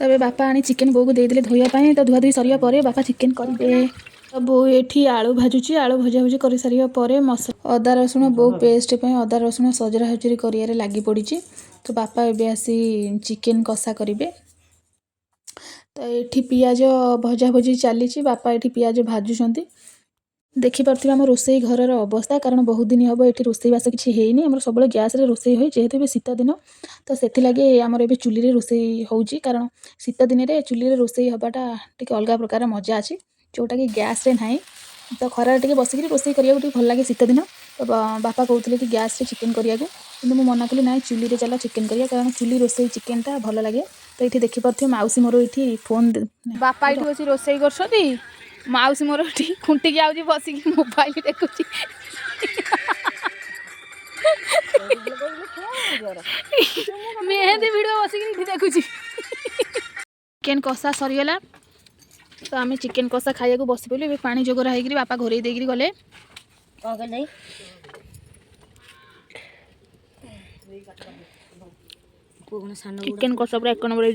तबे बापा आनी चिकेन बो को देदेले धोइया तो धुआधुई सरिया पर बापा चिकेन करेंगे। बो ये आलू भाजुची आलू भजा भुजी कर सारिया पर मसला अदा रसुण बो पेस्ट पे अदा रसुण सजरा हजरी कर लगी पड़ी। तो बापा एबे आसी चिकेन कषा करेंगे। तो ये पियाज भजा भजी चली बापा ये पियाज भाजुंट देखिपे आम रोसई घर अवस्था कारण बहुत दिन हम ये रोसईवास किसी है आम सब गैस रोसई हुए जेहेतु शीत दिन तो से आमर ए चुली रोसई हो कारण शीत दिन में चुली रोसई हवाटा टी अलग प्रकार मजा अच्छी जोटा कि गैस रे ना तो खरार टे बसिक रोसई करने भल लगे शीत दिन। तो बापा कहते कि गैस रे चिकेन करने को कि मना कली ना चुली चल चिकेन करिया कारण चुली रोसई चिकेनटा भल लगे। तो ये देखिपे मौसी मोर ये फोन बापा ये बस रोसई कर मौसी मोर खुंटिकी आउची बसिक मोबाइल देखुची मेहंदी वीडियो बसिक देखुची। चिकेन कषा सरीगला तो आम चिकेन कषा खाइया बस पड़े पानी जोगरा होगी बापा घोरे देकर गले चिकेन कषा पूरा 1 नंबर।